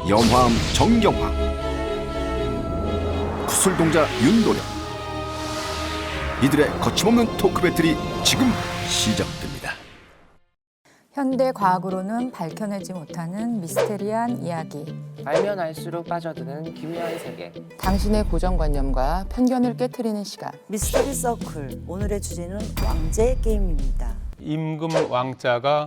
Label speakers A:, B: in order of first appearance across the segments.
A: 염화암 정경화, 구슬동자 윤도령. 이들의 거침없는 토크 배틀이 지금 시작됩니다.
B: 현대 과학으로는 밝혀내지 못하는 미스테리한 이야기.
C: 알면 알수록 빠져드는 기묘한 세계.
D: 당신의 고정관념과 편견을 깨트리는 시간.
E: 미스터리 서클, 오늘의 주제는 왕제 게임입니다.
F: 임금 왕자가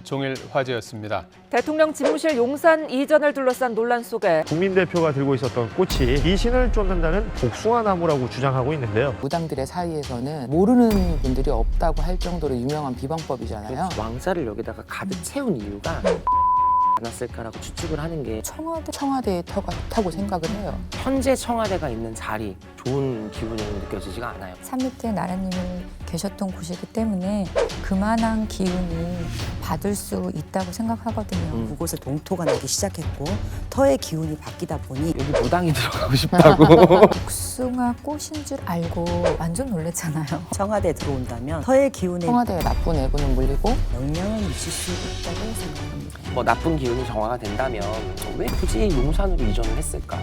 F: 종일 화제였습니다.
G: 대통령 집무실 용산 이전을 둘러싼 논란 속에
H: 국민 대표가 들고 있었던 꽃이 미신을 쫓는다는 복숭아 나무라고 주장하고 있는데요.
D: 무당들의 사이에서는 모르는 분들이 없다고 할 정도로 유명한 비방법이잖아요.
C: 왕자를 여기다가 가득 채운 이유가 않았을까라고 추측을 하는 게
D: 청와대의 터 같다고 생각을 해요.
C: 현재 청와대가 있는 자리 좋은 기분이 느껴지지가 않아요.
B: 산 밑에 나라님이 계셨던 곳이기 때문에 그만한 기운이 받을 수 있다고 생각하거든요.
E: 그곳에 동토가 나기 시작했고 터의 기운이 바뀌다 보니
C: 여기 무당이 들어가고 싶다고.
B: 복숭아 꽃인 줄 알고 완전 놀랬잖아요.
E: 청와대에 들어온다면 터의 기운에
D: 청와대의 나쁜 내부는 물리고
E: 영향을 미칠 수 있다고 생각합니다.
C: 뭐 나쁜 기운이 정화가 된다면 왜 굳이 용산으로 이전을 했을까?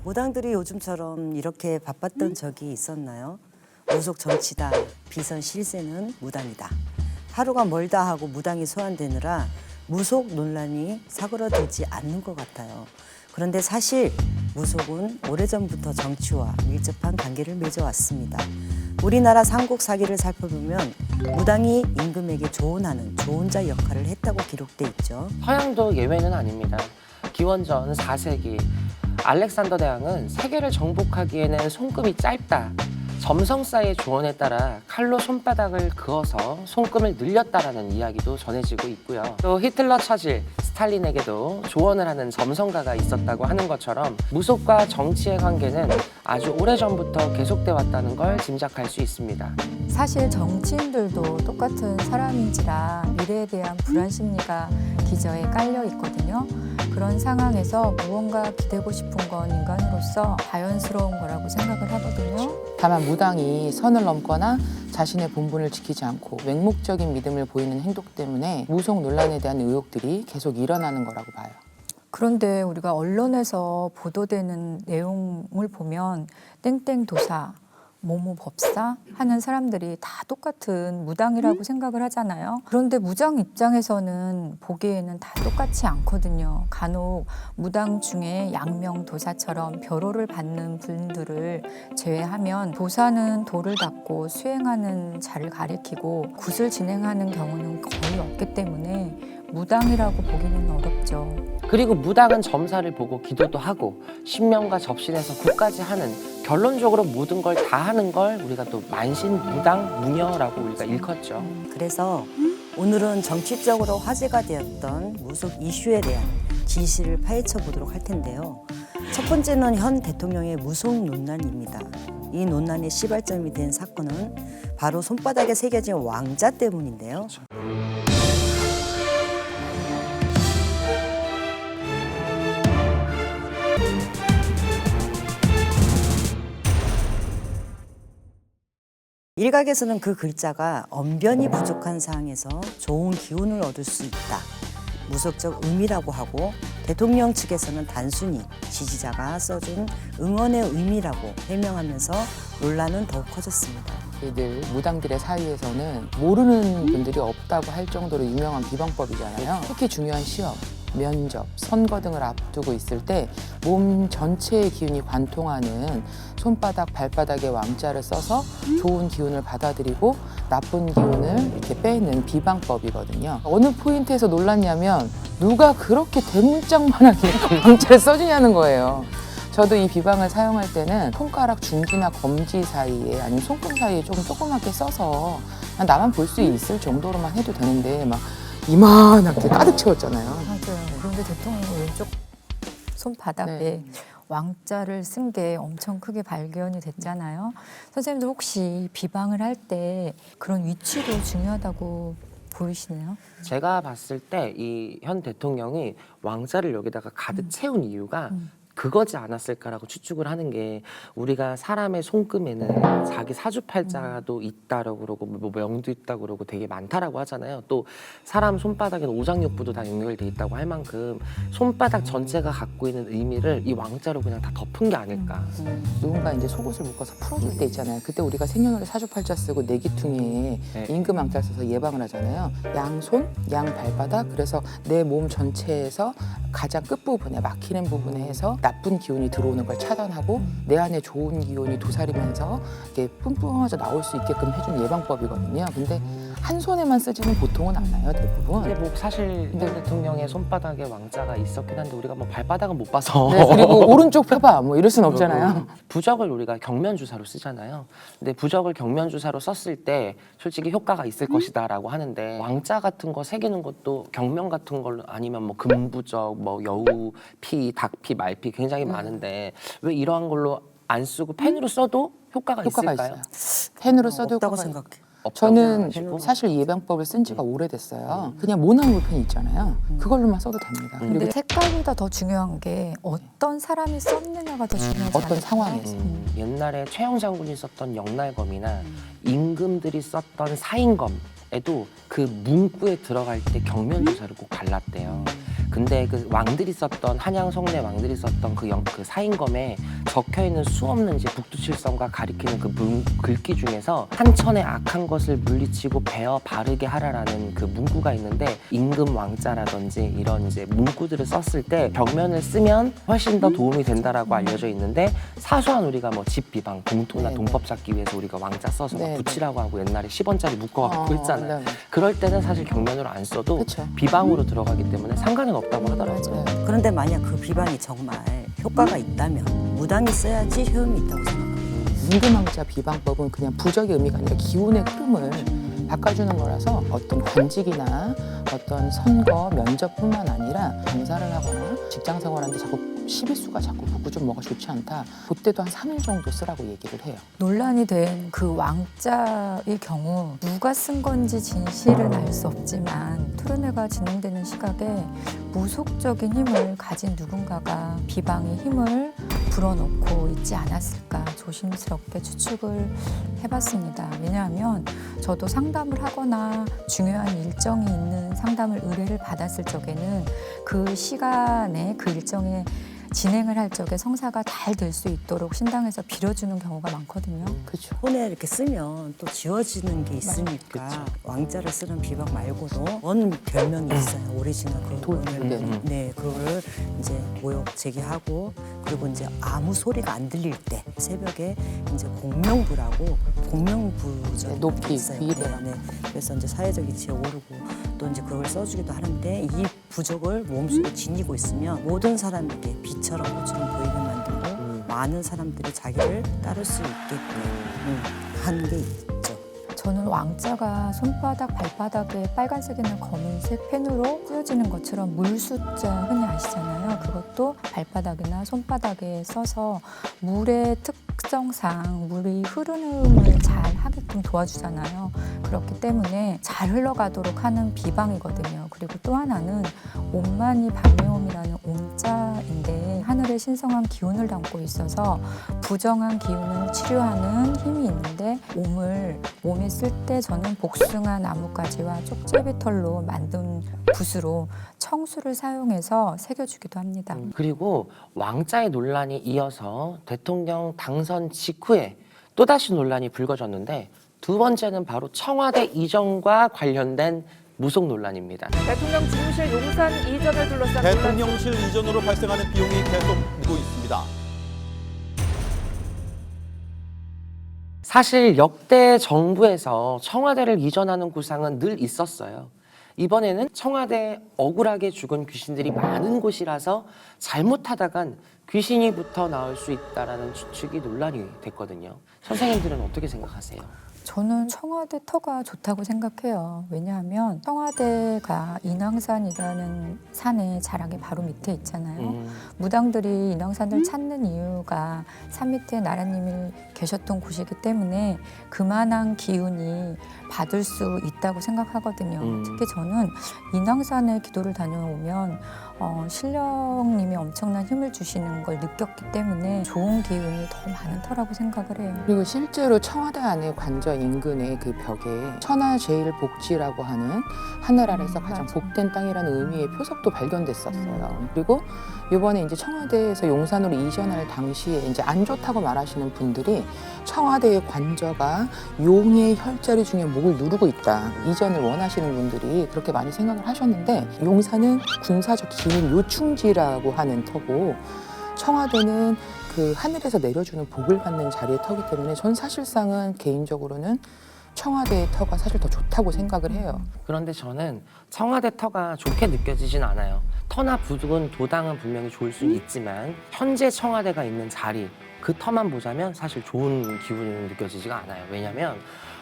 E: 무당들이 요즘처럼 이렇게 바빴던 적이 있었나요? 무속 정치다, 비선 실세는 무당이다. 하루가 멀다 하고 무당이 소환되느라 무속 논란이 사그러들지 않는 것 같아요. 그런데 사실 무속은 오래전부터 정치와 밀접한 관계를 맺어왔습니다. 우리나라 삼국 사기를 살펴보면 무당이 임금에게 조언하는 조언자 역할을 했다고 기록돼 있죠.
C: 서양도 예외는 아닙니다. 기원전 4세기 알렉산더 대왕은 세계를 정복하기에는 손금이 짧다. 점성사의 조언에 따라 칼로 손바닥을 그어서 손금을 늘렸다라는 이야기도 전해지고 있고요. 또 히틀러, 처질, 스탈린에게도 조언을 하는 점성가가 있었다고 하는 것처럼 무속과 정치의 관계는 아주 오래전부터 계속돼 왔다는 걸 짐작할 수 있습니다.
B: 사실 정치인들도 똑같은 사람인지라 미래에 대한 불안 심리가 기저에 깔려 있거든요. 그런 상황에서 무언가 기대고 싶은 건 인간으로서 자연스러운 거라고 생각을 하거든요.
D: 다만 무당이 선을 넘거나 자신의 본분을 지키지 않고 맹목적인 믿음을 보이는 행동 때문에 무속 논란에 대한 의혹들이 계속 일어나는 거라고 봐요.
B: 그런데 우리가 언론에서 보도되는 내용을 보면 땡땡 도사, 뭐뭐 법사 하는 사람들이 다 똑같은 무당이라고 생각을 하잖아요. 그런데 무당 입장에서는 보기에는 다 똑같지 않거든요. 간혹 무당 중에 양명 도사처럼 벼로를 받는 분들을 제외하면 도사는 도를 받고 수행하는 자를 가리키고 굿을 진행하는 경우는 거의 없기 때문에 무당이라고 보기는 어렵죠.
C: 그리고 무당은 점사를 보고 기도도 하고 신명과 접신해서 굿까지 하는, 결론적으로 모든 걸 다 하는 걸 우리가 또 만신, 무당, 무녀라고 우리가 일컫죠.
E: 그래서 오늘은 정치적으로 화제가 되었던 무속 이슈에 대한 진실을 파헤쳐 보도록 할 텐데요. 첫 번째는 현 대통령의 무속 논란입니다. 이 논란의 시발점이 된 사건은 바로 손바닥에 새겨진 왕자 때문인데요. 일각에서는 그 글자가 언변이 부족한 상황에서 좋은 기운을 얻을 수 있다, 무속적 의미라고 하고, 대통령 측에서는 단순히 지지자가 써준 응원의 의미라고 해명하면서 논란은 더욱 커졌습니다.
D: 이들 무당들의 사이에서는 모르는 분들이 없다고 할 정도로 유명한 비방법이잖아요. 특히 중요한 시험, 면접, 선거 등을 앞두고 있을 때 몸 전체의 기운이 관통하는 손바닥, 발바닥에 왕자를 써서 좋은 기운을 받아들이고 나쁜 기운을 이렇게 빼는 비방법이거든요. 어느 포인트에서 놀랐냐면 누가 그렇게 대문짝만하게 왕자를 써주냐는 거예요. 저도 이 비방을 사용할 때는 손가락 중지나 검지 사이에 아니면 손금 사이에 조금 조그맣게 써서 그냥 나만 볼 수 있을 정도로만 해도 되는데 막 이만하게 가득 채웠잖아요.
B: 맞아요. 그런데 대통령이 왼쪽 손바닥에
D: 네.
B: 왕자를 쓴 게 엄청 크게 발견이 됐잖아요. 선생님들 혹시 비방을 할 때 그런 위치도 중요하다고 보이시네요?
C: 제가 봤을 때 이 현 대통령이 왕자를 여기다가 가득 채운 이유가 그거지 않았을까라고 추측을 하는 게 우리가 사람의 손금에는 자기 사주팔자도 있다라고 그러고 뭐 명도 있다고 그러고 되게 많다라고 하잖아요. 또 사람 손바닥에는 오장육부도 다 연결돼 있다고 할 만큼 손바닥 전체가 갖고 있는 의미를 이 왕자로 그냥 다 덮은 게 아닐까.
D: 누군가 이제 속옷을 묶어서 풀어줄 때 있잖아요. 그때 우리가 생년월일 사주팔자 쓰고 내기퉁이에
C: 네.
D: 임금왕자 써서 예방을 하잖아요. 양손, 양발바닥. 그래서 내 몸 전체에서 가장 끝부분에 막히는 부분에 해서 나쁜 기운이 들어오는 걸 차단하고 내 안에 좋은 기운이 도사리면서 이렇게 뿜뿜하면서 나올 수 있게끔 해준 예방법이거든요. 근데 한 손에만 쓰지는 보통은 않아요, 대부분.
C: 근데 뭐 사실 윤 대통령의 손바닥에 왕자가 있었긴 한데 우리가 뭐 발바닥은 못 봐서.
D: 네, 그리고 오른쪽 펴봐 뭐 이럴 순 없잖아요.
C: 부적을 우리가 경면주사로 쓰잖아요. 근데 부적을 경면주사로 썼을 때 솔직히 효과가 있을 것이다라고 하는데 왕자 같은 거 새기는 것도 경면 같은 걸로 아니면 뭐 금부적, 뭐 여우피, 닭피, 말피 굉장히 많은데 왜 이러한 걸로 안 쓰고 펜으로 써도 효과가 있을까요?
D: 있어요. 펜으로 써도
E: 없다고
D: 효과가
E: 생각해.
C: 없다고
D: 저는
C: 생각하시고?
D: 사실 예방법을 쓴 지가 오래됐어요. 그냥 모낭물펜 있잖아요. 그걸로만 써도 됩니다.
B: 근데
D: 그리고
B: 색깔보다 더 중요한 게 어떤 사람이 썼느냐가 더 중요하지
D: 어떤
B: 않을까요?
D: 상황에서.
C: 옛날에 최영 장군이 썼던 영날검이나 임금들이 썼던 사인검에도 그 문구에 들어갈 때 경면주사를 꼭 발랐대요. 근데 그 왕들이 썼던 한양 성내 왕들이 썼던 그 사인검에 적혀 있는 수 없는 이제 북두칠성과 가리키는 그 글귀 중에서 한천의 악한 것을 물리치고 베어 바르게 하라라는 그 문구가 있는데 임금 왕자라든지 이런 이제 문구들을 썼을 때 벽면을 쓰면 훨씬 더 도움이 된다라고 알려져 있는데 사소한 우리가 뭐 집 비방, 봉투나
D: 네,
C: 동법 잡기 위해서 우리가 왕자 써서 막
D: 네,
C: 붙이라고 하고 옛날에 10원짜리 묶어갖고 했잖아요.
D: 네.
C: 그럴 때는 사실 경면으로 안 써도
D: 그쵸.
C: 비방으로 들어가기 때문에 상관은 없다고 하더라고요.
D: 맞아요.
E: 그런데 만약 그 비방이 정말 효과가 있다면 무당이 써야지 효험이 있다고 생각합니다.
D: 임금왕자 비방법은 그냥 부적의 의미가 아니라 기운의 흐름을 바꿔주는 거라서 어떤 관직이나 어떤 선거, 면접뿐만 아니라 장사를 하거나 직장 생활하는데 자꾸 시비수가 자꾸 붙고 좀 뭐가 좋지 않다. 그때도 한 3일 정도 쓰라고 얘기를 해요.
B: 논란이 된 그 왕자의 경우 누가 쓴 건지 진실은 알 수 없지만 토론회가 진행되는 시각에 무속적인 힘을 가진 누군가가 비방의 힘을 불어넣고 있지 않았을까 조심스럽게 추측을 해봤습니다. 왜냐하면 저도 상담을 하거나 중요한 일정이 있는 상담을 의뢰를 받았을 적에는 그 시간에 그 일정에 진행을 할 적에 성사가 잘 될 수 있도록 신당에서 빌어주는 경우가 많거든요.
D: 그렇죠.
E: 손에 이렇게 쓰면 또 지워지는 게 있으니까 왕자를 쓰는 비방 말고도 원 별명이 있어요. 오리지널 그거를 네 그거를 이제 모욕 제기하고 그리고 이제 아무 소리가 안 들릴 때 새벽에 이제 공명부라고 공명부전이
D: 높이
E: 있어요.
D: 위에다가.
E: 네. 그래서 이제 사회적 이치에 오르고 또 이제 그걸 써주기도 하는데 이 부적을 몸속에 지니고 있으면 모든 사람에게 빛처럼 꽃처럼 보이게 만들고 많은 사람들이 자기를 따를 수 있게끔 하는 게 있죠.
B: 저는 왕자가 손바닥, 발바닥에 빨간색이나 검은색 펜으로 쓰여지는 것처럼 물숫자 흔히 아시잖아요. 그것도 발바닥이나 손바닥에 써서 물의 특성상 물이 흐름을 잘 하게끔 도와주잖아요. 그렇기 때문에 잘 흘러가도록 하는 비방이거든요. 그리고 또 하나는 옴마니 밤메옴이라는 옴자인데 하늘의 신성한 기운을 담고 있어서 부정한 기운을 치료하는 힘이 있는데 옴을 몸에 쓸 때 저는 복숭아 나뭇가지와 쪽제비털로 만든 붓으로 청수를 사용해서 새겨주기도 합니다.
C: 그리고 왕자의 논란이 이어서 대통령 당선 직후에 또다시 논란이 불거졌는데 두 번째는 바로 청와대 이전과 관련된 무속 논란입니다.
G: 대통령 집무실 용산 이전을 둘러싼 논란.
I: 대통령실 이전으로 발생하는 비용이 계속 늘고 있습니다.
C: 사실 역대 정부에서 청와대를 이전하는 구상은 늘 있었어요. 이번에는 청와대에 억울하게 죽은 귀신들이 많은 곳이라서 잘못하다간 귀신이 붙어 나올 수 있다라는 추측이 논란이 됐거든요. 선생님들은 어떻게 생각하세요?
B: 저는 청와대 터가 좋다고 생각해요. 왜냐하면 청와대가 인왕산이라는 산의 자락의 바로 밑에 있잖아요. 무당들이 인왕산을 찾는 이유가 산 밑에 나라님이 계셨던 곳이기 때문에 그만한 기운이 받을 수 있다고 생각하거든요. 특히 저는 인왕산에 기도를 다녀오면 신령님이 엄청난 힘을 주시는 걸 느꼈기 때문에 좋은 기운이 더 많은 터라고 생각을 해요.
D: 그리고 실제로 청와대 안에 관저 인근의 그 벽에 천하제일복지라고 하는 하늘 아래서 가장
B: 맞아.
D: 복된 땅이라는 의미의 표석도 발견됐었어요. 그리고 이번에 이제 청와대에서 용산으로 이전할 당시에 이제 안 좋다고 말하시는 분들이 청와대의 관저가 용의 혈자리 중에 목을 누르고 있다. 이전을 원하시는 분들이 그렇게 많이 생각을 하셨는데 용산은 군사적 기밀 요충지라고 하는 터고 청와대는 그 하늘에서 내려주는 복을 받는 자리의 터기 때문에 전 사실상은 개인적으로는 청와대의 터가 사실 더 좋다고 생각을 해요.
C: 그런데 저는 청와대 터가 좋게 느껴지진 않아요. 터나 부득은 도당은 분명히 좋을 수는 있지만 현재 청와대가 있는 자리 그 터만 보자면 사실 좋은 기분이 느껴지지가 않아요. 왜냐하면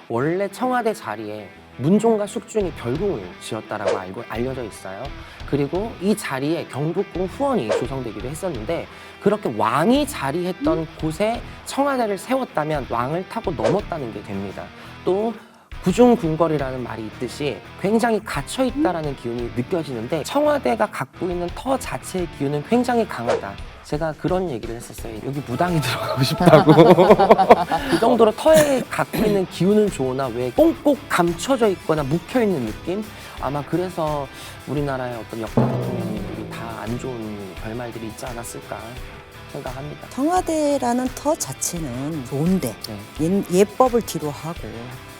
C: 원래 청와대 자리에 문종과 숙중이 별궁을 지었다라고 알려져 있어요. 그리고 이 자리에 경복궁 후원이 조성되기도 했었는데 그렇게 왕이 자리했던 곳에 청와대를 세웠다면 왕을 타고 넘었다는 게 됩니다. 또 구중궁궐이라는 말이 있듯이 굉장히 갇혀있다라는 기운이 느껴지는데 청와대가 갖고 있는 터 자체의 기운은 굉장히 강하다. 제가 그런 얘기를 했었어요. 여기 무당이 들어가고 싶다고. 그 정도로 터에 갖고 있는 기운은 좋으나 왜 꽁꽁 감춰져 있거나 묵혀있는 느낌? 아마 그래서 우리나라의 어떤 역대 대통령님들이 다 안 좋은 결말들이 있지 않았을까 생각합니다.
E: 청와대라는 터 자체는 좋은데
C: 네.
E: 예법을 뒤로 하고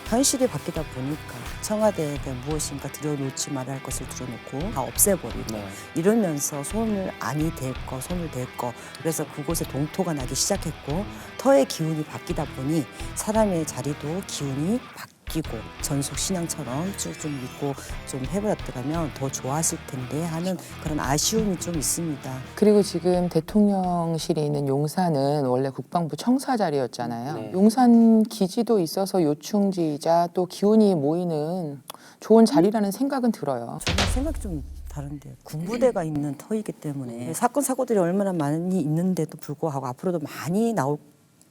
E: 현실이 바뀌다 보니까 청와대에 대한 무엇인가 들여놓지 말아야 할 것을 들여놓고 다 없애버리고
C: 네.
E: 이러면서 손을 안이 댈 거, 손을 댈 거 그래서 그곳에 동토가 나기 시작했고 터의 기운이 바뀌다 보니 사람의 자리도 기운이 바뀌고 전속 신앙처럼 쭉 믿고 좀 해버렸더라면 더 좋았을 텐데 하는 그런 아쉬움이 좀 있습니다.
D: 그리고 지금 대통령실이 있는 용산은 원래 국방부 청사 자리였잖아요.
C: 네.
D: 용산 기지도 있어서 요충지이자 또 기운이 모이는 좋은 자리라는 생각은 들어요.
E: 저는 생각이 좀 다른데 군부대가 있는 터이기 때문에 사건 사고들이 얼마나 많이 있는데도 불구하고 앞으로도 많이 나올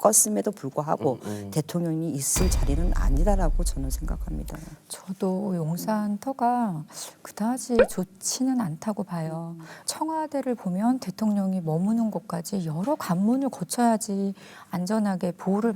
E: 것임에도 불구하고 대통령이 있을 자리는 아니다라고 저는 생각합니다.
B: 저도 용산 터가 그다지 좋지는 않다고 봐요. 청와대를 보면 대통령이 머무는 곳까지 여러 관문을 거쳐야지 안전하게 보호를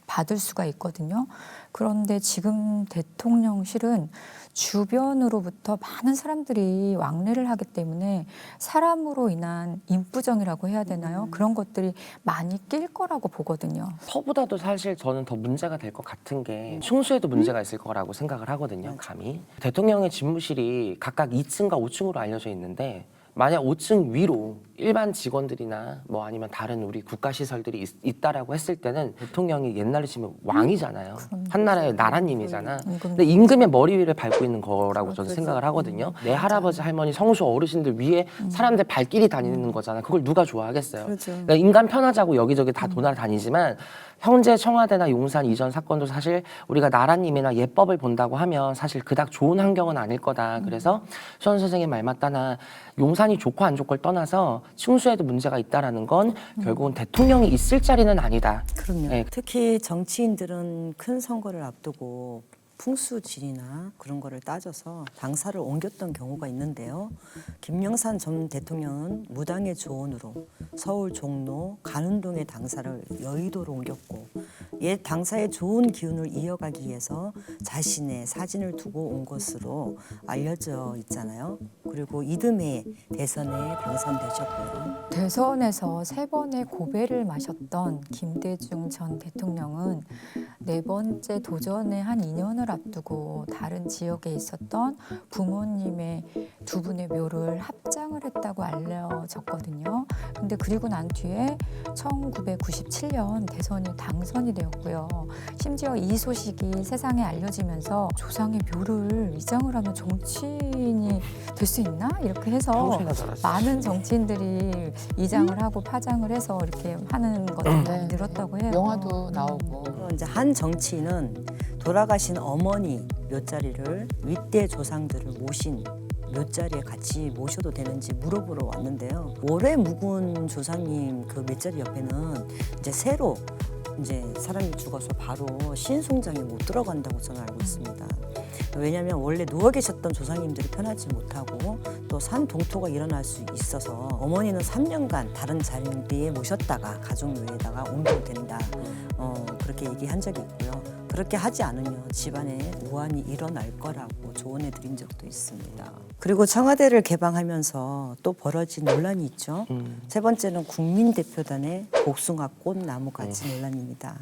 B: 받을 수가 있거든요. 그런데 지금 대통령실은 주변으로부터 많은 사람들이 왕래를 하기 때문에 사람으로 인한 인부정이라고 해야 되나요? 그런 것들이 많이 낄 거라고 보거든요.
C: 터보다도 사실 저는 더 문제가 될 것 같은 게 충수에도 문제가 있을 거라고 생각을 하거든요. 감히. 대통령의 집무실이 각각 2층과 5층으로 알려져 있는데 만약 5층 위로 일반 직원들이나 뭐 아니면 다른 우리 국가시설들이 있다라고 했을 때는 대통령이 옛날에 치면 왕이잖아요. 한나라의 나라님이잖아. 근데 임금의 머리 위를 밟고 있는 거라고 저는 생각을 하거든요. 내 할아버지 할머니 성수 어르신들 위에 사람들 발길이 다니는 거잖아. 그걸 누가 좋아하겠어요. 그러니까 인간 편하자고 여기저기 다 돌아다니지만 현재 청와대나 용산 이전 사건도 사실 우리가 나라님이나 예법을 본다고 하면 사실 그닥 좋은 환경은 아닐 거다. 그래서 수원 선생님 말 맞다나 용산이 좋고 안 좋고를 떠나서 층수에도 문제가 있다라는 건 결국은 대통령이 있을 자리는 아니다.
E: 그럼요.
C: 네.
E: 특히 정치인들은 큰 선거를 앞두고 풍수지리나 그런 거를 따져서 당사를 옮겼던 경우가 있는데요. 김영삼 전 대통령은 무당의 조언으로 서울 종로 간운동의 당사를 여의도로 옮겼고 옛 당사의 좋은 기운을 이어가기 위해서 자신의 사진을 두고 온 것으로 알려져 있잖아요. 그리고 이듬해 대선에 당선되셨고요.
B: 대선에서 3번의 고배를 마셨던 김대중 전 대통령은 4번째 도전에 한 2년을 앞두고 다른 지역에 있었던 부모님의 2분의 묘를 합장을 했다고 알려졌거든요. 근데 그리고 난 뒤에 1997년 대선이 당선이 되었고요. 심지어 이 소식이 세상에 알려지면서 조상의 묘를 이장을 하면 정치인이 될 수 있나? 이렇게 해서
C: 평소에나 들었어요.
B: 많은 정치인들이 이장을 하고 파장을 해서 이렇게 하는 것들이 늘었다고 해요.
D: 영화도 나오고.
E: 이제 한 정치인은 돌아가신 어머니 묘자리를 윗대 조상들을 모신 묘자리에 같이 모셔도 되는지 물어보러 왔는데요. 오래 묵은 조상님 그 묘자리 옆에는 이제 새로 이제 사람이 죽어서 바로 신승장에 못 들어간다고 저는 알고 있습니다. 왜냐하면 원래 누워 계셨던 조상님들이 편하지 못하고 또 산 동토가 일어날 수 있어서 어머니는 3년간 다른 자리에 모셨다가 가족묘에다가 옮겨도 된다. 그렇게 얘기한 적이 있고요. 그렇게 하지 않으면 집안에 우환이 일어날 거라고 조언해 드린 적도 있습니다. 그리고 청와대를 개방하면서 또 벌어진 논란이 있죠. 세 번째는 국민대표단의 복숭아 꽃 나무가지 논란입니다.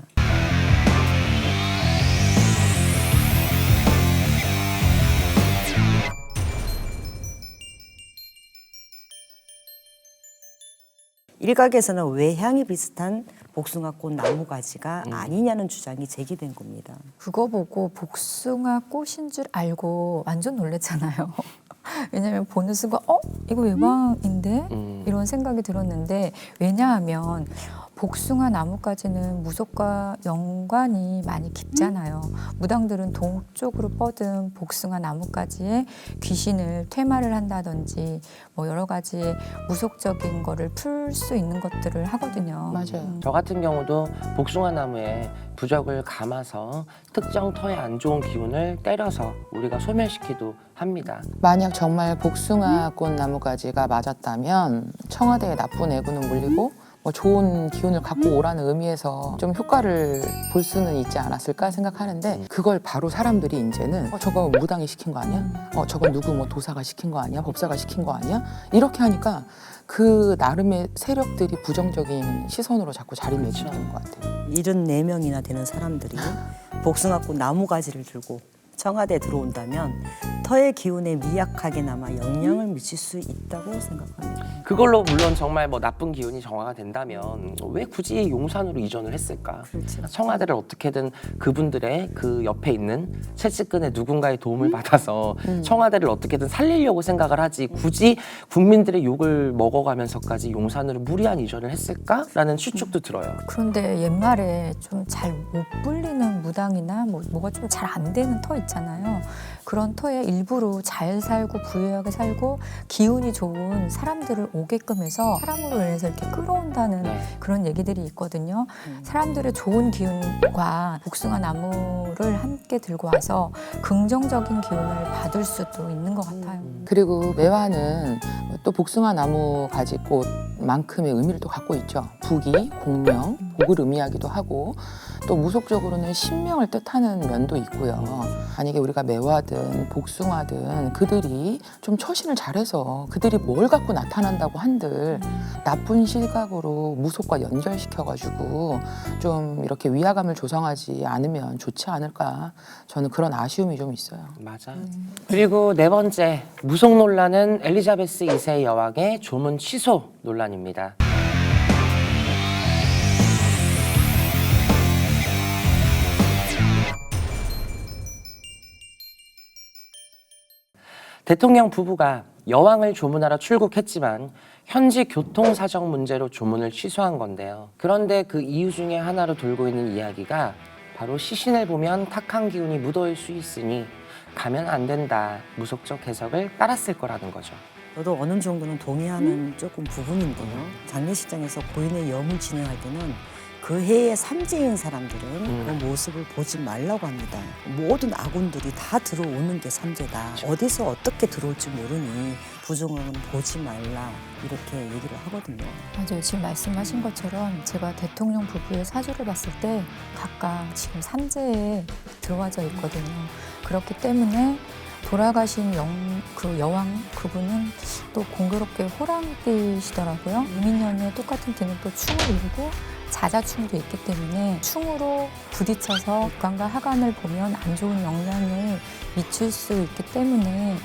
E: 일각에서는 외향이 비슷한 복숭아꽃 나무가지가 아니냐는 주장이 제기된 겁니다.
B: 그거 보고 복숭아 꽃인 줄 알고 완전 놀랬잖아요. 왜냐하면 보는 순간 이거 외방인데? 이런 생각이 들었는데 왜냐하면 복숭아 나무까지는 무속과 연관이 많이 깊잖아요. 무당들은 동쪽으로 뻗은 복숭아 나무가지에 귀신을 퇴마를 한다든지 뭐 여러 가지 무속적인 거를 풀 수 있는 것들을 하거든요.
D: 맞아요.
C: 저 같은 경우도 복숭아 나무에 부적을 감아서 특정 터에 안 좋은 기운을 때려서 우리가 소멸시키기도 합니다.
D: 만약 정말 복숭아꽃 나무가지가 맞았다면 청와대의 나쁜 애구는 물리고 뭐 좋은 기운을 갖고 오라는 의미에서 좀 효과를 볼 수는 있지 않았을까 생각하는데 그걸 바로 사람들이 이제는 저거 무당이 시킨 거 아니야? 저거 누구 뭐 도사가 시킨 거 아니야? 법사가 시킨 거 아니야? 이렇게 하니까 그 나름의 세력들이 부정적인 시선으로 자꾸 자리매김하는 것 같아요.
E: 74명이나 되는 사람들이 복숭아꽃 나무가지를 들고 청와대에 들어온다면 터의 기운에 미약하게나마 영향을 미칠 수 있다고 생각합니다.
C: 그걸로 물론 정말 뭐 나쁜 기운이 정화가 된다면 왜 굳이 용산으로 이전을 했을까?
E: 그렇죠.
C: 청와대를 어떻게든 그분들의 그 옆에 있는 채찍근의 누군가의 도움을 받아서 청와대를 어떻게든 살리려고 생각을 하지 굳이 국민들의 욕을 먹어가면서까지 용산으로 무리한 이전을 했을까라는 추측도 들어요.
B: 그런데 옛말에 좀 잘 못 불리는 무당이나 뭐가 좀 잘 안 되는 터 있잖아요. 그런 터에 일부러 잘 살고 부유하게 살고 기운이 좋은 사람들을 오게끔 해서 사람으로 인해서 이렇게 끌어온다는 그런 얘기들이 있거든요. 사람들의 좋은 기운과 복숭아 나무를 함께 들고 와서 긍정적인 기운을 받을 수도 있는 것 같아요.
D: 그리고 매화는 또 복숭아 나무 가지꽃만큼의 의미를 또 갖고 있죠. 부귀, 공명, 복을 의미하기도 하고 또 무속적으로는 신명을 뜻하는 면도 있고요. 만약에 우리가 매화든 복숭아든 그들이 좀 처신을 잘해서 그들이 뭘 갖고 나타난다고 한들 나쁜 시각으로 무속과 연결시켜가지고 좀 이렇게 위화감을 조성하지 않으면 좋지 않을까. 저는 그런 아쉬움이 좀 있어요.
C: 맞아. 그리고 네 번째 무속 논란은 엘리자베스 2세 여왕의 조문 취소 논란입니다. 대통령 부부가 여왕을 조문하러 출국했지만 현지 교통사정 문제로 조문을 취소한 건데요. 그런데 그 이유 중에 하나로 돌고 있는 이야기가 바로 시신을 보면 탁한 기운이 묻어올 수 있으니 가면 안 된다. 무속적 해석을 따랐을 거라는 거죠.
E: 저도 어느 정도는 동의하는 조금 부분인데요. 장례식장에서 고인의 염을 진행할 때는 그 해의 삼재인 사람들은 그 모습을 보지 말라고 합니다. 모든 아군들이 다 들어오는 게 삼재다. 어디서 어떻게 들어올지 모르니 부정은 보지 말라 이렇게 얘기를 하거든요.
B: 맞아요. 지금 말씀하신 것처럼 제가 대통령 부부의 사주를 봤을 때 각각 지금 삼재에 들어와져 있거든요. 그렇기 때문에 돌아가신 그 여왕 그분은 또 공교롭게 호랑띠시더라고요. 이민년에 똑같은 때는 또 충을 이루고 자자충도 있기 때문에 충으로 부딪혀서 육간과 하간을 보면 안 좋은 영향을 미칠 수 있기 때문에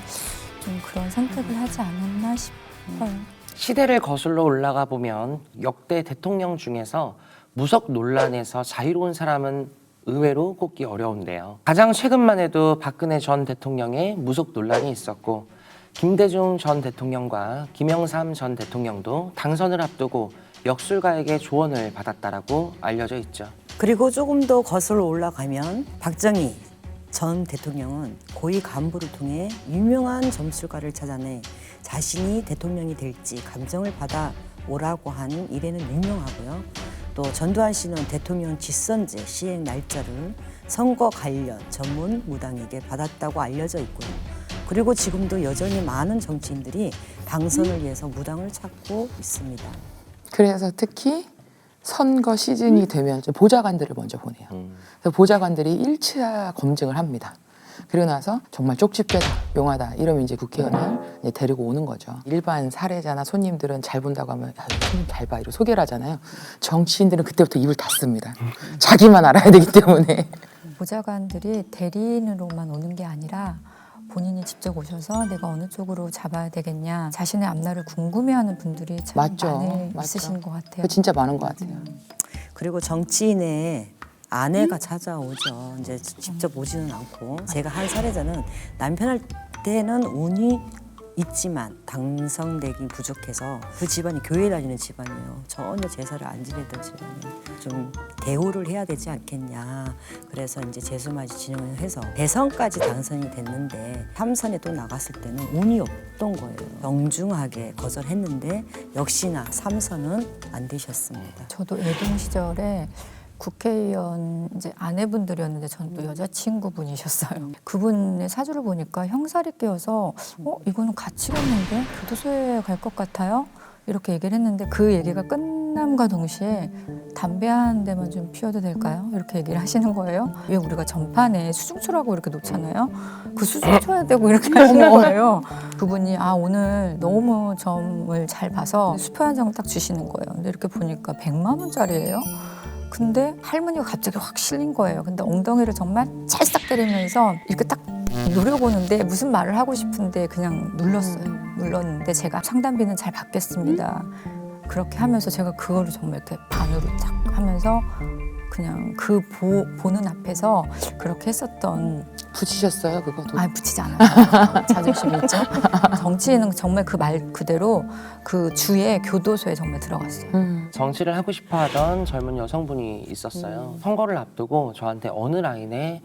B: 좀 그런 선택을 하지 않았나 싶어요.
C: 시대를 거슬러 올라가 보면 역대 대통령 중에서 무속 논란에서 자유로운 사람은 의외로 꼽기 어려운데요. 가장 최근만 해도 박근혜 전 대통령의 무속 논란이 있었고 김대중 전 대통령과 김영삼 전 대통령도 당선을 앞두고 역술가에게 조언을 받았다라고 알려져 있죠.
E: 그리고 조금 더 거슬러 올라가면 박정희 전 대통령은 고위 간부를 통해 유명한 점술가를 찾아내 자신이 대통령이 될지 감정을 받아 오라고 한 일에는 유명하고요. 또 전두환 씨는 대통령 직선제 시행 날짜를 선거 관련 전문 무당에게 받았다고 알려져 있고요. 그리고 지금도 여전히 많은 정치인들이 당선을 위해서 무당을 찾고 있습니다.
D: 그래서 특히 선거 시즌이 되면 보좌관들을 먼저 보내요. 그래서 보좌관들이 1차 검증을 합니다. 그리고 나서 정말 쪽집게다, 용하다 이러면 이제 국회의원을 이제 데리고 오는 거죠. 일반 사례자나 손님들은 잘 본다고 하면 야, 손님 잘 봐 이러고 소개를 하잖아요. 정치인들은 그때부터 입을 닫습니다. 자기만 알아야 되기 때문에.
B: 보좌관들이 대리인으로만 오는 게 아니라 본인이 직접 오셔서 내가 어느 쪽으로 잡아야 되겠냐 자신의 앞날을 궁금해하는 분들이 참
D: 맞죠.
B: 많이
D: 맞죠.
B: 있으신 것 같아요.
D: 그거 진짜 많은 것 같아요.
E: 그리고 정치인의 아내가 찾아오죠. 이제 직접 오지는 않고. 제가 한 사례자는 남편한테는 운이 있지만 당선되기 부족해서 그 집안이 교회 다니는 집안이에요. 전혀 제사를 안 지내던 집안이에요. 좀 대우를 해야 되지 않겠냐. 그래서 이제 제수맞이 진행을 해서 대선까지 당선이 됐는데 3선에 또 나갔을 때는 운이 없던 거예요. 정중하게 거절했는데 역시나 3선은 안 되셨습니다.
B: 저도 애동 시절에 국회의원 이제 아내분들이었는데 전 또 여자친구분이셨어요. 그분의 사주를 보니까 형살이 끼어서 이거는 같이겠는데 교도소에 갈 것 같아요. 이렇게 얘기를 했는데 그 얘기가 끝남과 동시에 담배 한 대만 좀 피워도 될까요? 이렇게 얘기를 하시는 거예요. 왜 우리가 전판에 수중초라고 이렇게 놓잖아요. 그 수중초야 되고 이렇게 하시는 거예요. 그분이 오늘 너무 점을 잘 봐서 수표 한 장 딱 주시는 거예요. 근데 이렇게 보니까 100만 원짜리예요. 근데 할머니가 갑자기 확 실린 거예요. 근데 엉덩이를 정말 찰싹 때리면서 이렇게 딱 누려보는데 무슨 말을 하고 싶은데 그냥 눌렀어요. 눌렀는데 제가 상담비는 잘 받겠습니다. 그렇게 하면서 제가 그거를 정말 이렇게 반으로 딱 하면서 그냥 그 보는 앞에서 그렇게 했었던.
D: 붙이셨어요 그거도?
B: 붙이지 않았어요. 자존심이 있죠. 정치인은 정말 그 말 그대로 그 주에 교도소에 정말 들어갔어요.
C: 정치를 하고 싶어 하던 젊은 여성분이 있었어요. 선거를 앞두고 저한테 어느 라인에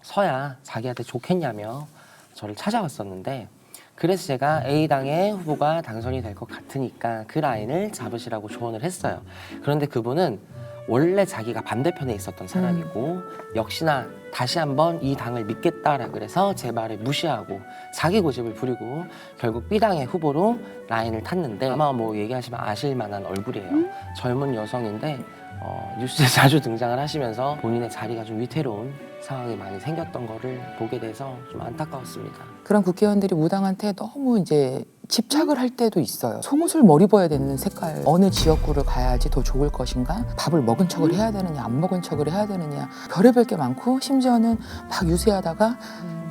C: 서야 자기한테 좋겠냐며 저를 찾아왔었는데 그래서 제가 A당의 후보가 당선이 될 것 같으니까 그 라인을 잡으시라고 조언을 했어요. 그런데 그분은 원래 자기가 반대편에 있었던 사람이고 역시나 다시 한번 이 당을 믿겠다라 그래서 제 말을 무시하고 자기 고집을 부리고 결국 B당의 후보로 라인을 탔는데 아마 뭐 얘기하시면 아실 만한 얼굴이에요. 젊은 여성인데 뉴스에 자주 등장을 하시면서 본인의 자리가 좀 위태로운 상황이 많이 생겼던 거를 보게 돼서 좀 안타까웠습니다.
D: 그런 국회의원들이 무당한테 너무 이제 집착을 할 때도 있어요. 속옷을 뭘 입어야 되는 색깔, 어느 지역구를 가야지 더 좋을 것인가, 밥을 먹은 척을 해야 되느냐, 안 먹은 척을 해야 되느냐, 별의별 게 많고 심지어는 막 유세하다가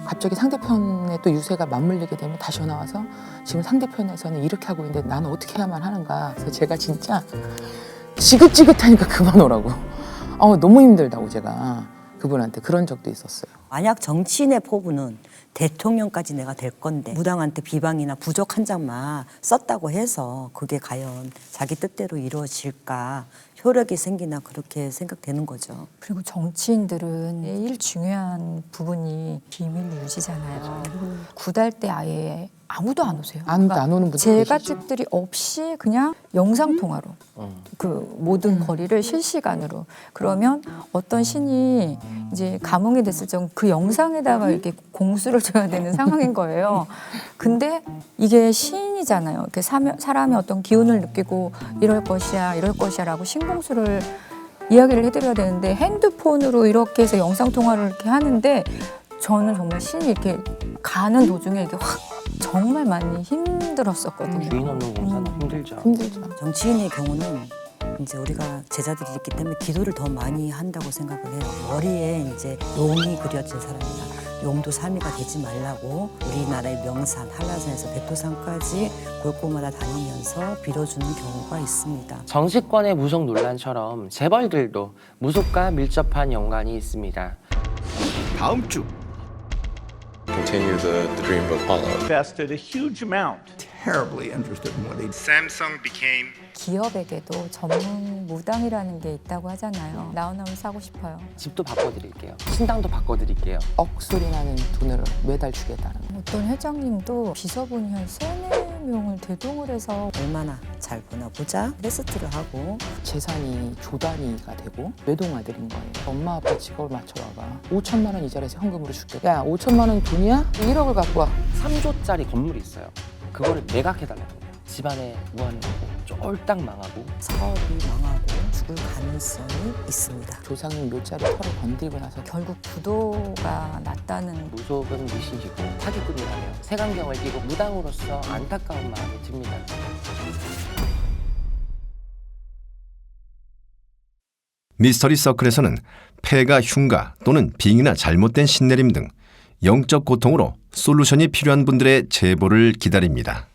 D: 갑자기 상대편에 또 유세가 맞물리게 되면 다시 전화 와서 지금 상대편에서는 이렇게 하고 있는데 나는 어떻게 해야만 하는가. 그래서 제가 진짜 지긋지긋하니까 그만 오라고. 너무 힘들다고 제가 그분한테 그런 적도 있었어요.
E: 만약 정치인의 포부는 대통령까지 내가 될 건데 무당한테 비방이나 부족 한 장만 썼다고 해서 그게 과연 자기 뜻대로 이루어질까 효력이 생기나 그렇게 생각되는 거죠.
B: 그리고 정치인들은 제일 중요한 부분이 비밀 유지잖아요. 구달 때 아예 아무도 안 오세요.
D: 안 오는 분들
B: 제갓집들이 없이 그냥 영상 통화로 그 모든 거리를 실시간으로. 그러면 어떤 신이 이제 감흥이 됐을 정 그 영상에다가 이렇게 공수를 줘야 되는 상황인 거예요. 근데 이게 시인이잖아요. 이렇게 사람이 어떤 기운을 느끼고 이럴 것이야라고 신공수를 이야기를 해드려야 되는데 핸드폰으로 이렇게 해서 영상 통화를 이렇게 하는데 저는 정말 신이 이렇게 가는 도중에 이렇게 확 정말 많이 힘들었었거든요.
C: 주인 없는 공사는 힘들죠.
E: 정치인의 경우는 이제 우리가 제자들이 있기 때문에 기도를 더 많이 한다고 생각을 해요. 머리에 이제 용이 그려진 사람이다. 용도 삼위가 되지 말라고 우리나라의 명산 한라산에서 백두산까지 골고마다 다니면서 빌어주는 경우가 있습니다.
C: 정치권의 무속 논란처럼 재벌들도 무속과 밀접한 연관이 있습니다.
A: 다음 주
J: Continue the dream of Apollo.
K: Invested a huge amount,
J: terribly interested in what they did.
K: Samsung became
B: 기업에게도 전문 무당이라는 게 있다고 하잖아요. 나오나면 사고 싶어요.
C: 집도 바꿔드릴게요. 신당도 바꿔드릴게요.
D: 억소리 나는 돈을 매달 주겠다는 거.
B: 어떤 회장님도 비서분이 한 3-4명을 대동을 해서
E: 얼마나 잘 보나 보자 테스트를 하고
D: 재산이 조 단위가 되고 외동아들인 거예요. 엄마 아빠 직업을 맞춰와봐. 5천만 원 이자리에서 현금으로 줄게. 야 5천만 원 돈이야? 1억을 갖고 와.
C: 3조짜리 건물이 있어요. 그거를 매각해달라는 거예요. 집안에 무한하고 쫄딱 망하고
E: 사업이 망하고 죽을 가능성이 있습니다.
D: 조상님 묘자리 털을 건들고 나서
B: 결국 부도가 났다는
C: 무속은 미신이고 사기꾼이라며 색안경을 끼고 무당으로서 안타까운 마음이 듭니다.
A: 미스터리 서클에서는 폐가 흉가 또는 빙이나 잘못된 신내림 등 영적 고통으로 솔루션이 필요한 분들의 제보를 기다립니다.